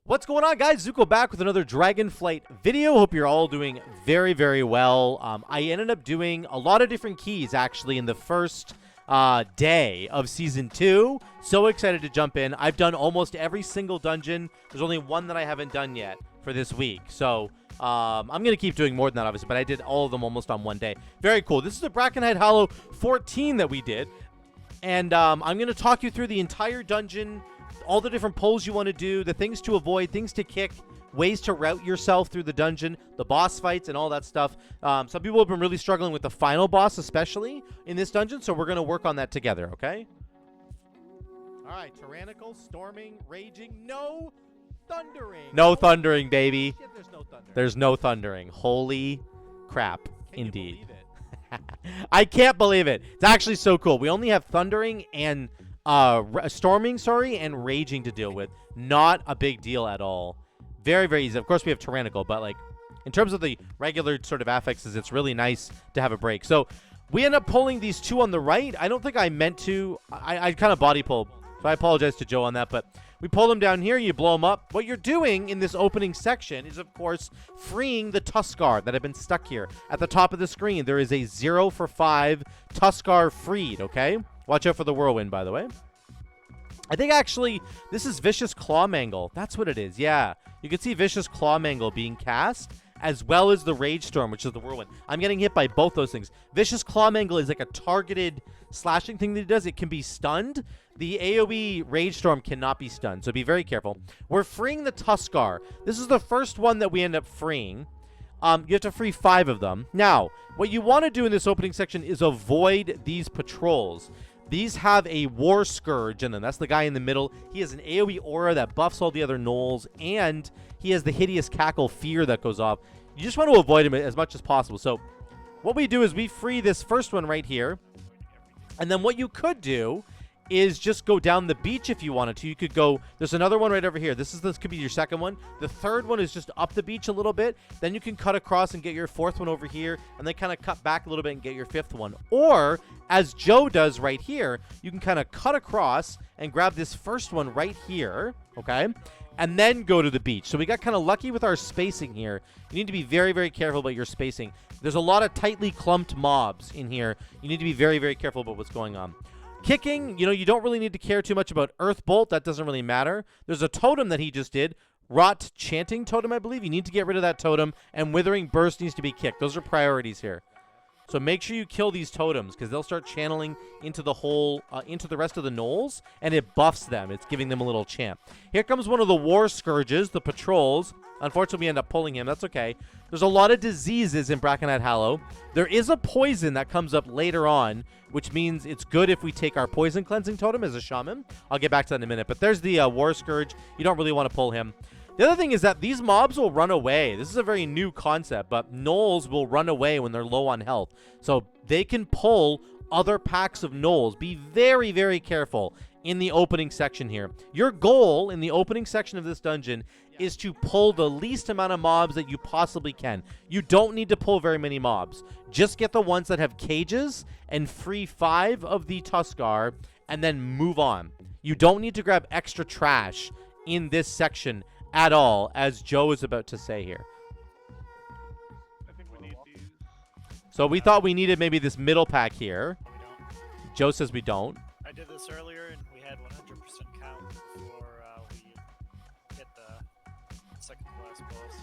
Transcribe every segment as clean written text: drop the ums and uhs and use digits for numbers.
What's going on, guys? Zuko back with another Dragonflight video. Hope you're all doing very, very well. I ended up doing a lot of different keys, actually, in the first day of Season 2. So excited to jump in. I've done almost every single dungeon. There's only one that I haven't done yet for this week. So I'm going to keep doing more than that, obviously, but I did all of them almost on one day. Very cool. This is the Brackenhide Hollow 14 that we did. And I'm going to talk you through the entire dungeon, all the different pulls you want to do, the things to avoid, things to kick, ways to route yourself through the dungeon, the boss fights, and all that stuff. Some people have been really struggling with the final boss, especially in this dungeon, so we're going to work on that together, okay? All right, tyrannical, storming, raging, no thundering. No thundering, baby. Shit, there's no thundering. There's no thundering. Holy crap, indeed. Can you believe it? I can't believe it. It's actually so cool. We only have thundering and storming, and raging to deal with. Not a big deal at all. Very, very easy. Of course, we have tyrannical, but like in terms of the regular sort of affixes, it's really nice to have a break. So we end up pulling these two on the right. I don't think I meant to. I kind of body pulled, so I apologize to Joe on that, but we pull them down here, you blow them up. What you're doing in this opening section is, of course, freeing the Tuskar that have been stuck here. At the top of the screen, there is a 0 for 5 Tuskar freed, okay? Watch out for the whirlwind, by the way. I think, actually, this is Vicious Clawmangle. That's what it is, yeah. You can see Vicious Clawmangle being cast, as well as the Rage Storm, which is the whirlwind. I'm getting hit by both those things. Vicious Clawmangle is like a targeted slashing thing that it does. It can be stunned. The AoE Rage Storm cannot be stunned, so be very careful. We're freeing the Tuskar. This is the first one that we end up freeing. You have to free 5 of them. Now, what you want to do in this opening section is avoid these patrols. These have a War Scourge in them. That's the guy in the middle. He has an AoE aura that buffs all the other gnolls, and he has the Hideous Cackle Fear that goes off. You just want to avoid him as much as possible. So what we do is we free this first one right here, and then what you could do is just go down the beach if you wanted to. You could go, there's another one right over here. This could be your second one. The third one is just up the beach a little bit. Then you can cut across and get your fourth one over here, and then kind of cut back a little bit and get your fifth one. Or, as Joe does right here, you can kind of cut across and grab this first one right here, okay? And then go to the beach. So we got kind of lucky with our spacing here. You need to be very, very careful about your spacing. There's a lot of tightly clumped mobs in here. You need to be very, very careful about what's going on. Kicking, you know, you don't really need to care too much about Earth Bolt. That doesn't really matter. There's a totem that he just did. Rot Chanting Totem, I believe. You need to get rid of that totem. And Withering Burst needs to be kicked. Those are priorities here. So make sure you kill these totems, because they'll start channeling into the whole, into the rest of the gnolls, and it buffs them. It's giving them a little champ. Here comes one of the War Scourges, the patrols. Unfortunately, we end up pulling him. That's okay. There's a lot of diseases in Brackenhide Hollow. There is a poison that comes up later on, which means it's good if we take our poison cleansing totem as a shaman. I'll get back to that in a minute. But there's the War Scourge. You don't really want to pull him. The other thing is that these mobs will run away. This is a very new concept, but gnolls will run away when they're low on health. So they can pull other packs of gnolls. Be very, very careful in the opening section here. Your goal in the opening section of this dungeon is to pull the least amount of mobs that you possibly can. You don't need to pull very many mobs. Just get the ones that have cages and free 5 of the Tuskar and then move on. You don't need to grab extra trash in this section at all, as Joe is about to say here. I think we need these. So we thought we needed maybe this middle pack here. We don't. Joe says we don't. I did this earlier and we had 100% count before we hit the second last boss.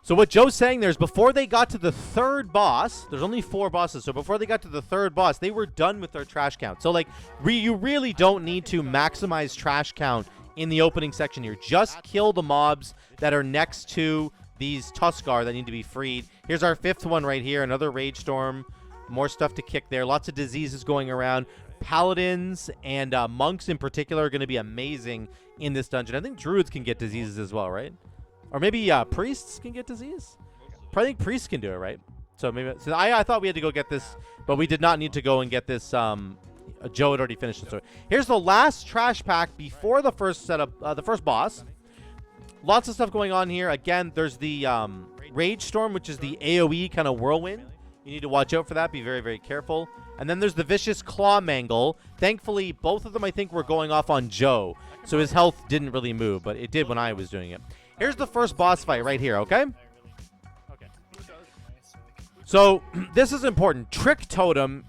So what Joe's saying there is before they got to the third boss, there's only 4 bosses, so before they got to the third boss, they were done with their trash count. So like, you really don't need to maximize trash count in the opening section here. Just kill the mobs that are next to these Tuskar that need to be freed. Here's our 5th one right here, another Rage Storm. More stuff to kick there. Lots of diseases going around. Paladins and monks in particular are going to be amazing in this dungeon. I think druids can get diseases as well, right? Or maybe priests can get disease? Probably think priests can do it, right? So maybe I thought we had to go get this, but we did not need to go and get this. Joe had already finished it. So here's the last trash pack before the first setup, the first boss. Lots of stuff going on here. Again, there's the Rage Storm, which is the AoE kind of whirlwind. You need to watch out for that. Be very, very careful. And then there's the Vicious Clawmangle. Thankfully, both of them, I think, were going off on Joe. So his health didn't really move, but it did when I was doing it. Here's the first boss fight right here, okay? Okay. So, this is important. Trick Totem.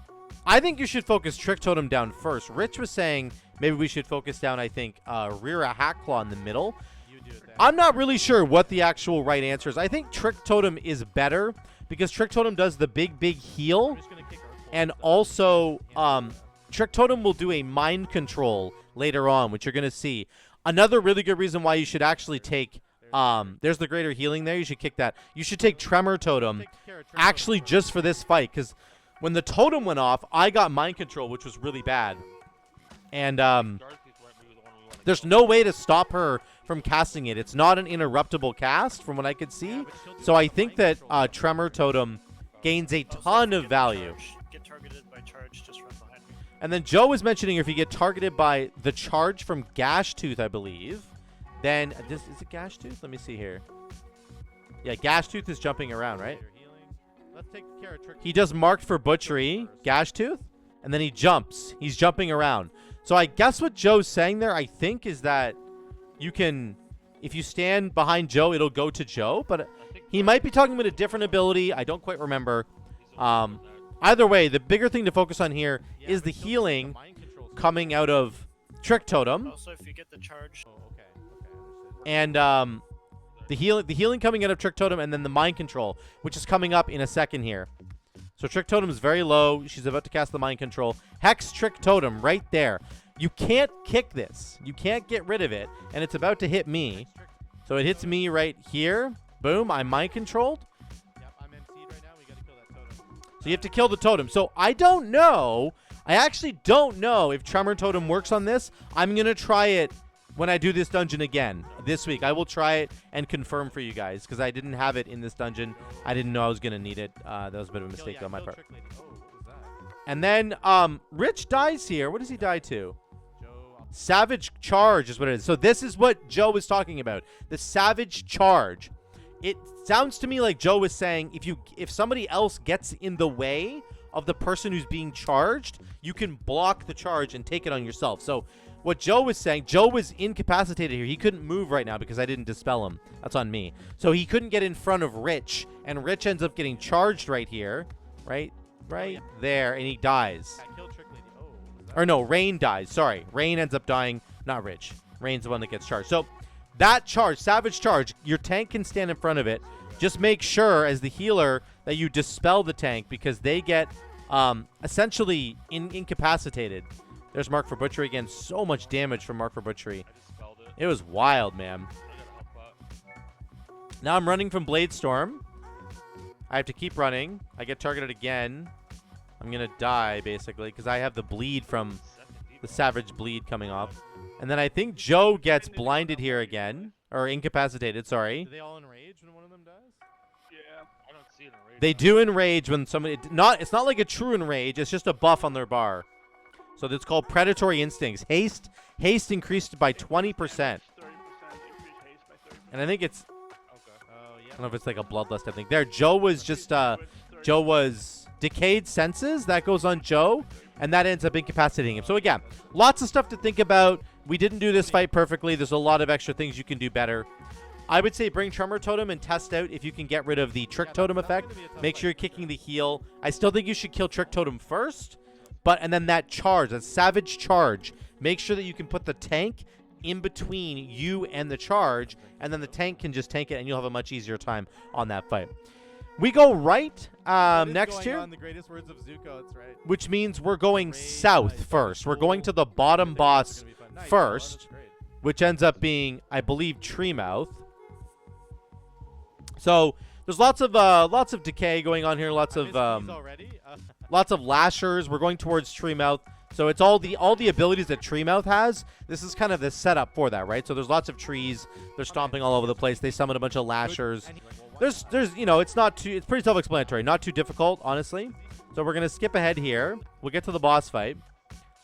I think you should focus Trick Totem down first. Rich was saying maybe we should focus down, I think, rear a Hackclaw in the middle. I'm not really sure what the actual right answer is. I think Trick Totem is better because Trick Totem does the big heal. And also, Trick Totem will do a mind control later on, which you're going to see. Another really good reason why you should actually take... there's the greater healing there. You should kick that. You should take Tremor Totem actually just for this fight. Because when the totem went off, I got mind control, which was really bad. And there's no way to stop her from casting it. It's not an interruptible cast from what I could see. So I think that Tremor Totem gains a ton of value. Get targeted by charge, just run behind me. And then Joe was mentioning if you get targeted by the charge from Gash Tooth, I believe, then this is it Gash Tooth? Let me see here. Yeah, Gash Tooth is jumping around, right? He does marked for butchery, Gash Tooth, and then he jumps. He's jumping around. So I guess what Joe's saying there, I think, is that you can, if you stand behind Joe, it'll go to Joe, but he might be talking about a different ability. I don't quite remember. Either way, the bigger thing to focus on here is the healing coming out of Trick Totem. Also, if you get the charge... And the healing coming out of Trick Totem, and then the mind control, which is coming up in a second here. So Trick Totem is very low. She's about to cast the mind control. Hex Trick Totem right there. You can't kick this. You can't get rid of it, and it's about to hit me. So it hits me right here. Boom, I'm mind controlled. So you have to kill the totem. So I don't know. I actually don't know if Tremor Totem works on this. I'm going to try it when I do this dungeon again this week. I will try it and confirm for you guys because I didn't have it in this dungeon. I didn't know I was going to need it. That was a bit of a mistake on my part. And then Rich dies here. What does he die to? Savage Charge is what it is. So this is what Joe was talking about. The Savage Charge. It sounds to me like Joe was saying if somebody else gets in the way of the person who's being charged, you can block the charge and take it on yourself. So what Joe was saying, Joe was incapacitated here. He couldn't move right now because I didn't dispel him. That's on me. So he couldn't get in front of Rich, and Rich ends up getting charged right here, right there, and he dies. Or no, Rain dies. Sorry, Rain ends up dying, not Rich. Rain's the one that gets charged. So that charge, Savage Charge, your tank can stand in front of it. Just make sure, as the healer, that you dispel the tank because they get essentially incapacitated. There's Mark for Butchery again. So much damage from Mark for Butchery. It was wild, man. Now I'm running from Blade Storm. I have to keep running. I get targeted again. I'm going to die, basically, because I have the bleed from the Savage Bleed coming off. And then I think Joe gets blinded here again. Or incapacitated, sorry. Do they all enrage when one of them dies? Yeah. I don't see an enrage. They do enrage when somebody... It's not like a true enrage. It's just a buff on their bar. So it's called Predatory Instincts. Haste increased by 20%. And I think it's... I don't know if it's like a Bloodlust, I think. There, Joe was just... Joe was... Decayed Senses. That goes on Joe. And that ends up incapacitating him. So again, lots of stuff to think about. We didn't do this fight perfectly. There's a lot of extra things you can do better. I would say bring Tremor Totem and test out if you can get rid of the Trick Totem effect. Make sure you're kicking the heal. I still think you should kill Trick Totem first. And then that charge, that Savage Charge, make sure that you can put the tank in between you and the charge, and then the tank can just tank it, and you'll have a much easier time on that fight. We go right next here, the greatest words of Zuko, that's right. which means we're going south first. We're going to the bottom boss first, which ends up being, I believe, Treemouth. So there's lots of decay going on here, lots of lashers. We're going towards Treemouth. So it's all the abilities that Treemouth has. This is kind of the setup for that, right? So there's lots of trees. They're stomping all over the place. They summon a bunch of lashers. There's it's pretty self-explanatory. Not too difficult, honestly. So we're going to skip ahead here. We'll get to the boss fight.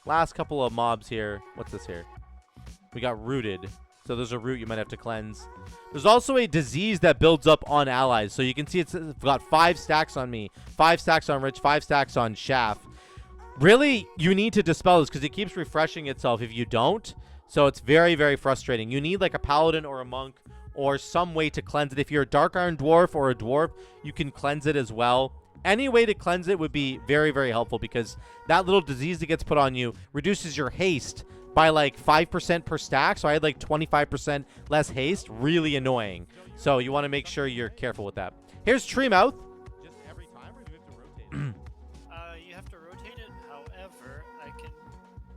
Last couple of mobs here. What's this here? We got Rooted. So there's a root you might have to cleanse. There's also a disease that builds up on allies. So you can see it's got 5 stacks on me, 5 stacks on Rich, 5 stacks on Shaft. Really, you need to dispel this because it keeps refreshing itself if you don't. So it's very, very frustrating. You need like a paladin or a monk or some way to cleanse it. If you're a Dark Iron Dwarf or a Dwarf, you can cleanse it as well. Any way to cleanse it would be very, very helpful because that little disease that gets put on you reduces your haste by like 5% per stack. So I had like 25% less haste. Really annoying. So you want to make sure you're careful with that. Here's Treemouth. Just every time, or do you have to rotate it? You have to rotate it. However, I can,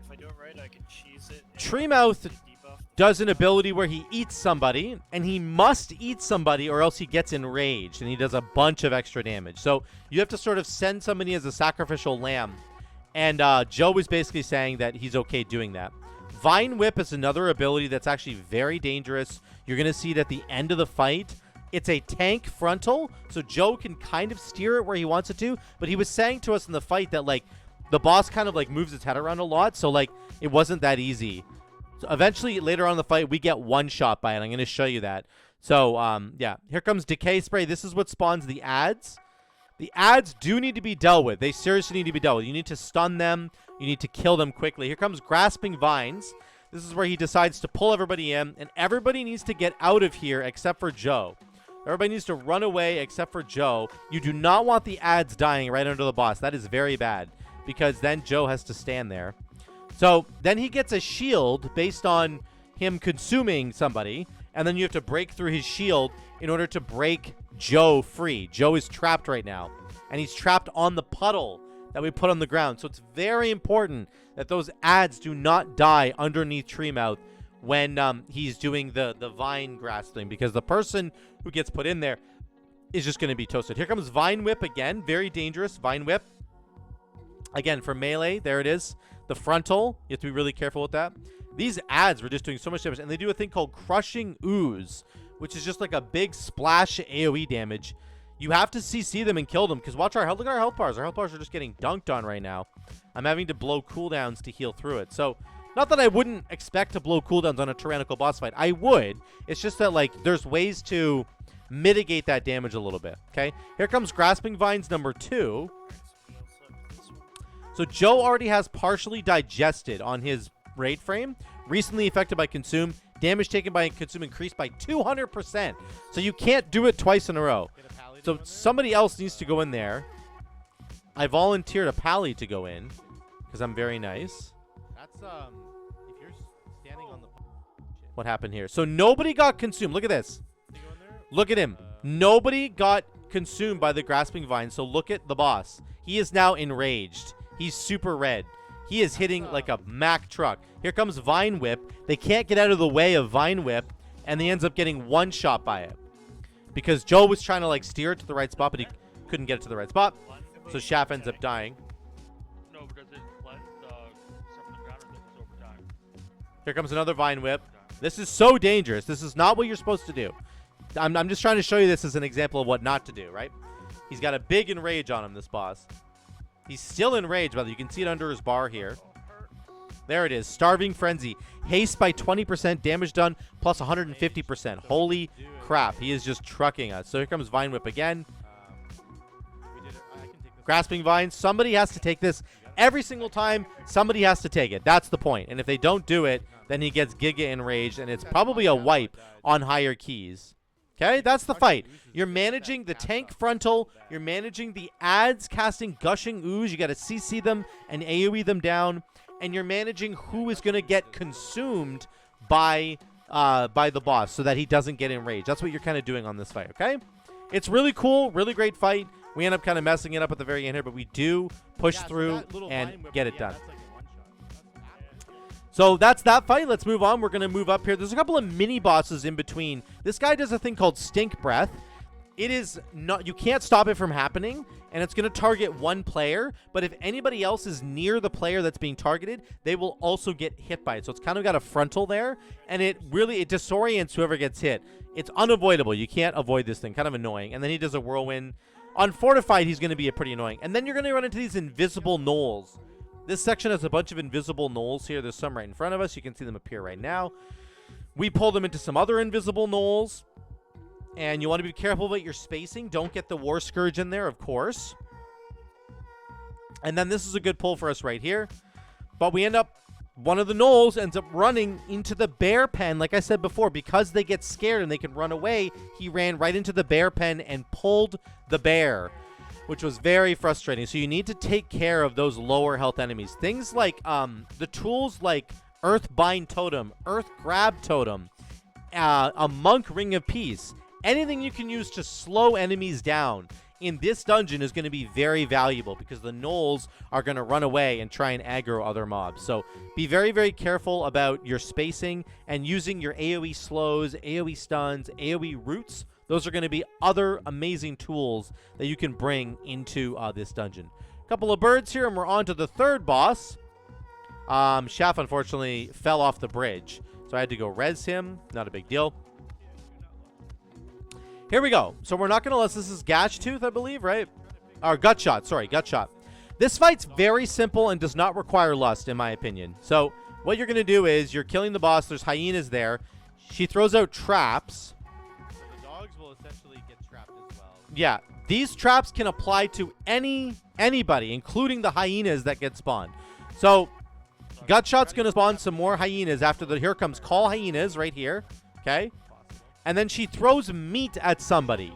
if I do it right, I can cheese it. and Treemouth debuff the does an ability where he eats somebody, and he must eat somebody or else he gets enraged, and he does a bunch of extra damage. So you have to sort of send somebody as a sacrificial lamb. And Joe was basically saying that he's okay doing that. Vine Whip is another ability that's actually very dangerous. You're going to see it at the end of the fight. It's a tank frontal, so Joe can kind of steer it where he wants it to. But he was saying to us in the fight that, like, the boss kind of, like, moves its head around a lot. So, like, it wasn't that easy. So eventually, later on in the fight, we get one shot by it. I'm going to show you that. So, yeah. Here comes Decay Spray. This is what spawns the ads. The ads do need to be dealt with. They seriously need to be dealt with. You need to stun them. You need to kill them quickly. Here comes Grasping Vines. This is where he decides to pull everybody in, and everybody needs to get out of here except for Joe. Everybody needs to run away except for Joe. You do not want the ads dying right under the boss. That is very bad because then Joe has to stand there. So then he gets a shield based on him consuming somebody, and then you have to break through his shield in order to break Joe free. Joe is trapped right now, and he's trapped on the puddle that we put on the ground. So it's very important that those ads do not die underneath Treemouth when he's doing the vine grasping, because the person who gets put in there is just going to be toasted. Here comes Vine Whip again. Very dangerous. Vine Whip. Again, for melee, there it is. The frontal, you have to be really careful with that. These ads were just doing so much damage, and they do a thing called Crushing Ooze, which is just like a big splash AoE damage. You have to CC them and kill them, because watch our health. Look at our health bars. Our health bars are just getting dunked on right now. I'm having to blow cooldowns to heal through it. So, not that I wouldn't expect to blow cooldowns on a tyrannical boss fight. I would. It's just that, like, there's ways to mitigate that damage a little bit, okay? Here comes Grasping Vines number 2. So Joe already has partially digested on his raid frame. Recently affected by Consume. Damage taken by Consume increased by 200%. So you can't do it twice in a row. So somebody else needs to go in there. I volunteered a pally to go in because I'm very nice. That's if you're standing on the. What happened here? So nobody got consumed. Look at this. Can you go in there? Look at him. Nobody got consumed by the Grasping Vine. So look at the boss. He is now enraged. He's super red. He is hitting like a Mack truck. Here comes Vine Whip. They can't get out of the way of Vine Whip, and they ends up getting one shot by it. Because Joe was trying to like steer it to the right spot, but he couldn't get it to the right spot. So Shaft ends up dying. No, because it let some of the ground or over time. Here comes another Vine Whip. This is so dangerous. This is not what you're supposed to do. I'm just trying to show you this as an example of what not to do, right? He's got a big enrage on him, this boss. He's still enraged, brother. You can see it under his bar here. There it is. Starving Frenzy. Haste by 20%. Damage done plus 150%. Holy crap. He is just trucking us. So here comes Vine Whip again. We did it. I can take this. Grasping Vine. Somebody has to take this. Every single time, somebody has to take it. That's the point. And if they don't do it, then he gets Giga enraged, and it's probably a wipe on higher keys. Okay, that's the fight. You're managing the tank frontal. You're managing the ads casting Gushing Ooze. You got to CC them and AoE them down. And you're managing who is going to get consumed by the boss so that he doesn't get enraged. That's what you're kind of doing on this fight, okay? It's really cool, really great fight. We end up kind of messing it up at the very end here, but we do push through and get it done. That's like a one-shot. So that's that fight. Let's move on. We're going to move up here. There's a couple of mini bosses in between. This guy does a thing called Stinkbreath. It is not, you can't stop it from happening, and it's going to target one player, but if anybody else is near the player that's being targeted, they will also get hit by it. So it's kind of got a frontal there, and it disorients whoever gets hit. It's unavoidable. You can't avoid this thing. Kind of annoying. And then he does a whirlwind. On Fortified, he's going to be pretty annoying. And then you're going to run into these invisible gnolls. This section has a bunch of invisible gnolls here. There's some right in front of us. You can see them appear right now. We pull them into some other invisible gnolls. And you want to be careful about your spacing. Don't get the War Scourge in there, of course. And then this is a good pull for us right here. But we end up one of the gnolls ends up running into the bear pen. Like I said before, because they get scared and they can run away, he ran right into the bear pen and pulled the bear, which was very frustrating. So you need to take care of those lower health enemies. Things like the tools like Earth Bind Totem, Earth Grab Totem, a Monk Ring of Peace. Anything you can use to slow enemies down in this dungeon is going to be very valuable because the gnolls are going to run away and try and aggro other mobs. So be very, very careful about your spacing and using your AoE slows, AoE stuns, AoE roots. Those are going to be other amazing tools that you can bring into this dungeon. A couple of birds here, and we're on to the third boss. Shaft, unfortunately, fell off the bridge, so I had to go res him. Not a big deal. Here we go. So we're not going to let this is Gutshot, I believe, right? Or Gutshot. Sorry, Gutshot. This fight's very simple and does not require lust, in my opinion. So what you're going to do is you're killing the boss. There's hyenas there. She throws out traps. So the dogs will essentially get trapped as well. Yeah, these traps can apply to anybody, including the hyenas that get spawned. So Gutshot's going to spawn some more hyenas after the here comes call hyenas right here. Okay. And then she throws meat at somebody.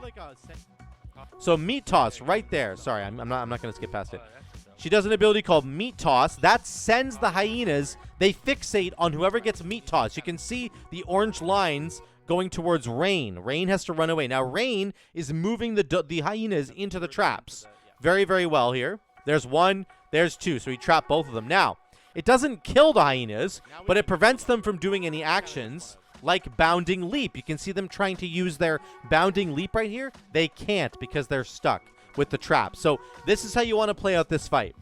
So meat toss right there. Sorry, I'm not going to skip past it. She does an ability called meat toss. That sends the hyenas. They fixate on whoever gets meat toss. You can see the orange lines going towards Rain. Rain has to run away. Now Rain is moving the hyenas into the traps. Very, very well here. There's one. There's two. So he trapped both of them. Now, it doesn't kill the hyenas, but it prevents them from doing any actions like Bounding Leap. You can see them trying to use their Bounding Leap right here. They can't because they're stuck with the trap. So this is how you want to play out this fight.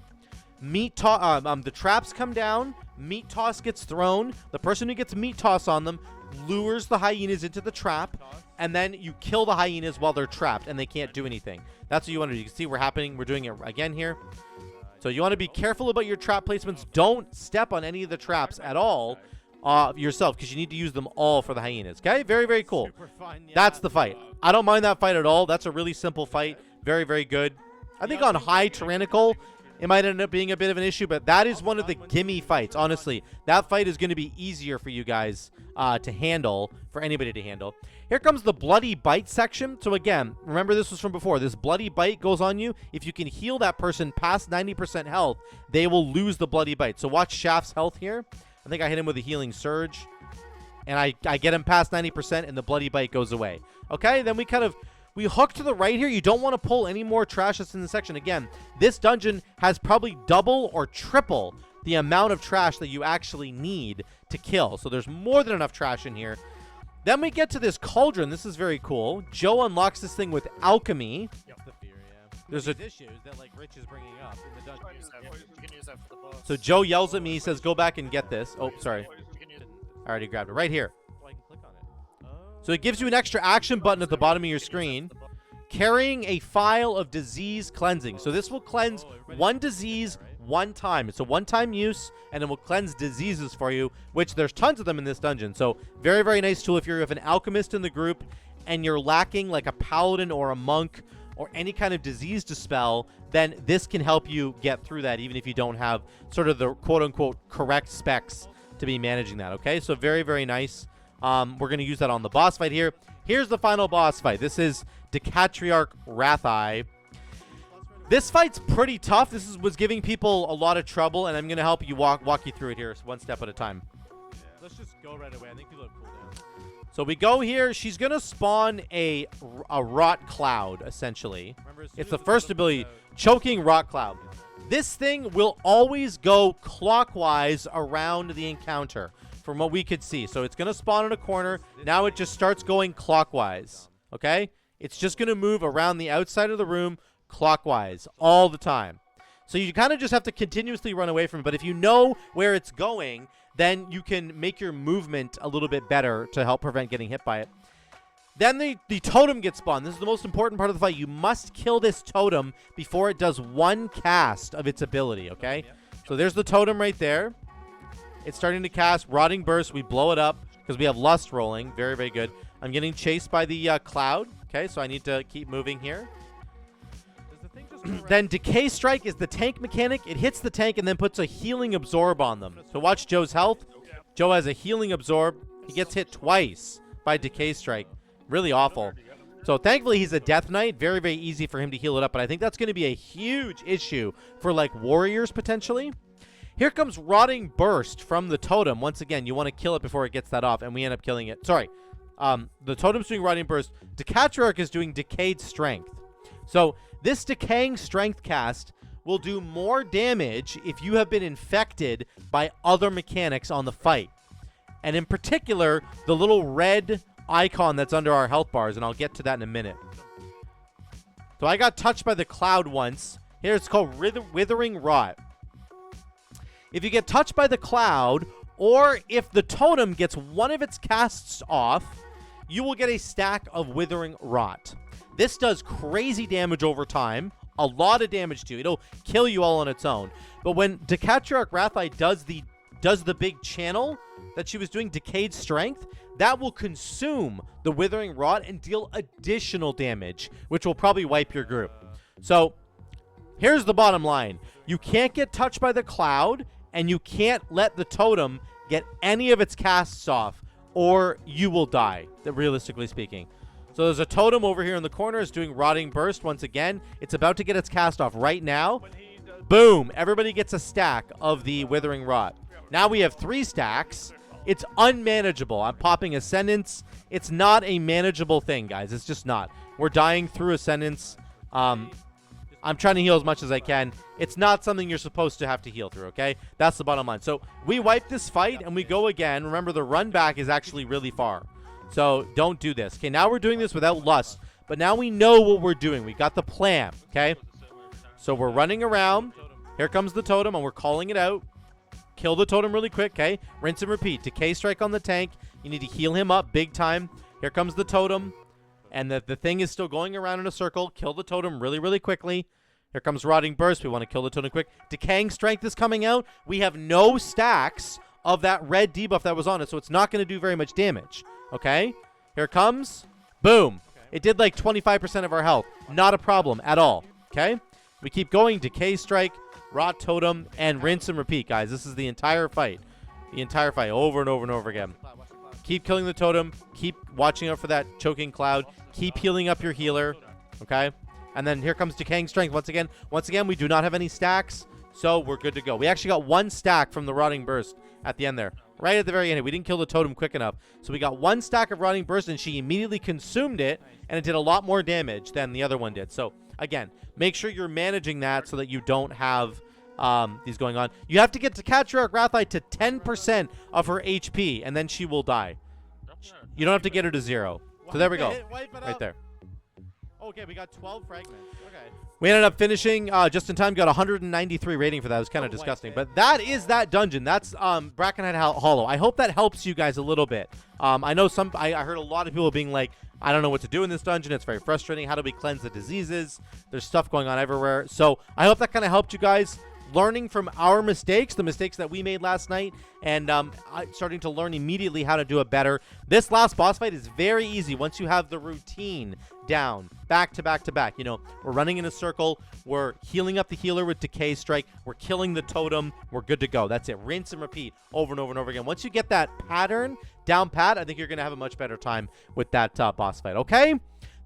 The traps come down. Meat toss gets thrown. The person who gets meat toss on them lures the hyenas into the trap, and then you kill the hyenas while they're trapped and they can't do anything. That's what you want to do. You can see we're doing it again here. So you want to be careful about your trap placements. Don't step on any of the traps at all yourself, because you need to use them all for the hyenas. Okay, very, very cool. That's the fight. I don't mind that fight at all. That's a really simple fight. Very, very good. I think on high tyrannical it might end up being a bit of an issue, but that is one of the gimme fights. Honestly, that fight is going to be easier for you guys to handle, for anybody to handle. Here comes the bloody bite section. So again, remember this was from before. This bloody bite goes on you. If you can heal that person past 90% health, they will lose the bloody bite. So watch Shaft's health here. I think I hit him with a healing surge, and I get him past 90%, and the bloody bite goes away. Okay, then we hook to the right here. You don't want to pull any more trash that's in the section. Again, this dungeon has probably double or triple the amount of trash that you actually need to kill. So there's more than enough trash in here. Then we get to this cauldron. This is very cool. Joe unlocks this thing with alchemy. There's issues that like Rich is bringing up in the dungeon. You can use that for the boss. So Joe yells at me. He says, "Go back and get this." Oh, sorry. I already grabbed it right here. I can click on it. So it gives you an extra action button at the bottom of your screen. Carrying a file of disease cleansing. So this will cleanse one disease one time. It's a one-time use, and it will cleanse diseases for you, which there's tons of them in this dungeon. So very, very nice tool if you're an alchemist in the group and you're lacking like a paladin or a monk or any kind of disease dispel, then this can help you get through that, even if you don't have sort of the quote-unquote correct specs to be managing that, okay? So very, very nice. We're going to use that on the boss fight here. Here's the final boss fight. This is Decatriarch Wratheye. This fight's pretty tough. This was giving people a lot of trouble, and I'm going to help you walk you through it here one step at a time. Yeah. Let's just go right away. I think people have cooldown. So we go here. She's going to spawn a rot cloud, essentially. It's the first ability, choking rot cloud. This thing will always go clockwise around the encounter from what we could see. So it's going to spawn in a corner. Now it just starts going clockwise, okay? It's just going to move around the outside of the room clockwise all the time. So you kind of just have to continuously run away from it. But if you know where it's going, then you can make your movement a little bit better to help prevent getting hit by it. Then the totem gets spawned. This is the most important part of the fight. You must kill this totem before it does one cast of its ability, okay? So there's the totem right there. It's starting to cast Rotting Burst. We blow it up because we have Lust rolling. Very, very good. I'm getting chased by the cloud. Okay, so I need to keep moving here. Does the thing Then Decay Strike is the tank mechanic. It hits the tank and then puts a healing absorb on them. So watch Joe's health. Joe has a healing absorb. He gets hit twice by Decay Strike. Really awful. So thankfully he's a Death Knight. Very, very easy for him to heal it up. But I think that's going to be a huge issue for like warriors potentially. Here comes Rotting Burst from the totem. Once again, you want to kill it before it gets that off, and we end up killing it. Sorry. The totem's doing Rotting Burst. Decatriarch is doing Decayed Strength. So this Decaying Strength cast will do more damage if you have been infected by other mechanics on the fight. And in particular, the little red icon that's under our health bars, and I'll get to that in a minute. So I got touched by the cloud once. Here it's called Withering Rot. If you get touched by the cloud, or if the totem gets one of its casts off, you will get a stack of Withering Rot. This does crazy damage over time, a lot of damage to you. It'll kill you all on its own. But when Decatriarch Wratheye does the big channel that she was doing, Decayed Strength, that will consume the Withering Rot and deal additional damage, which will probably wipe your group. So here's the bottom line. You can't get touched by the cloud, and you can't let the totem get any of its casts off, or you will die, realistically speaking. So there's a totem over here in the corner. It's doing Rotting Burst once again. It's about to get its cast off right now. Boom. Everybody gets a stack of the Withering Rot. Now we have 3 stacks. It's unmanageable. I'm popping Ascendance. It's not a manageable thing, guys. It's just not. We're dying through Ascendance. I'm trying to heal as much as I can. It's not something you're supposed to have to heal through, okay? That's the bottom line. So we wipe this fight, and we go again. Remember, the run back is actually really far. So don't do this. Okay, now we're doing this without lust. But now we know what we're doing. We got the plan, okay? So we're running around. Here comes the totem, and we're calling it out. Kill the totem really quick, okay? Rinse and repeat. Decay Strike on the tank. You need to heal him up big time. Here comes the totem. And the thing is still going around in a circle. Kill the totem really, really quickly. Here comes Rotting Burst. We want to kill the totem quick. Decaying Strength is coming out. We have no stacks of that red debuff that was on it, so it's not going to do very much damage. Okay? Here it comes. Boom. It did like 25% of our health. Not a problem at all. Okay? We keep going. Decay Strike, Rot Totem, and rinse and repeat, guys. This is the entire fight. The entire fight. Over and over and over again. Keep killing the totem. Keep watching out for that choking cloud. Keep healing up your healer. Okay? And then here comes Decaying Strength once again. Once again, we do not have any stacks, so we're good to go. We actually got 1 stack from the Rotting Burst at the end there. Right at the very end. We didn't kill the totem quick enough. So we got 1 stack of Rotting Burst, and she immediately consumed it, and it did a lot more damage than the other one did. So, again, make sure you're managing that so that you don't have these going on. You have to get Decatriarch Wratheye to 10% of her HP, and then she will die. You don't have to get her to 0. So there we go. Right there. Okay, we got 12 fragments. Okay. We ended up finishing just in time. Got 193 rating for that. It was kind of disgusting. But that is that dungeon. That's Brackenhide Hollow. I hope that helps you guys a little bit. I know I heard a lot of people being like, I don't know what to do in this dungeon. It's very frustrating. How do we cleanse the diseases? There's stuff going on everywhere. So I hope that kind of helped you guys. Learning from our mistakes, the mistakes that we made last night, and starting to learn immediately how to do it better. This last boss fight is very easy once you have the routine down, back to back to back. You know, we're running in a circle, we're healing up the healer with Decay Strike, we're killing the totem, we're good to go. That's it. Rinse and repeat over and over and over again. Once you get that pattern down pat, I think you're going to have a much better time with that boss fight, okay?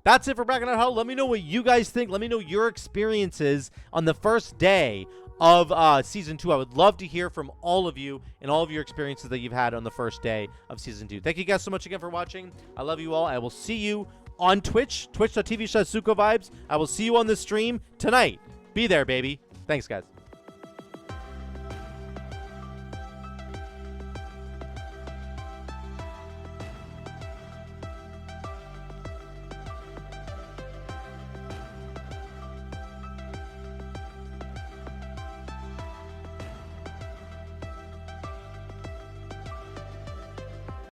That's it for Brackenhide Hollow. Let me know what you guys think. Let me know your experiences on the first day of Season 2. I would love to hear from all of you and all of your experiences that you've had on the first day of Season 2. Thank you guys so much again for watching. I love you all. I will see you on Twitch, twitch.tv/SukoVibes. I will see you on the stream tonight. Be there, baby. Thanks, guys.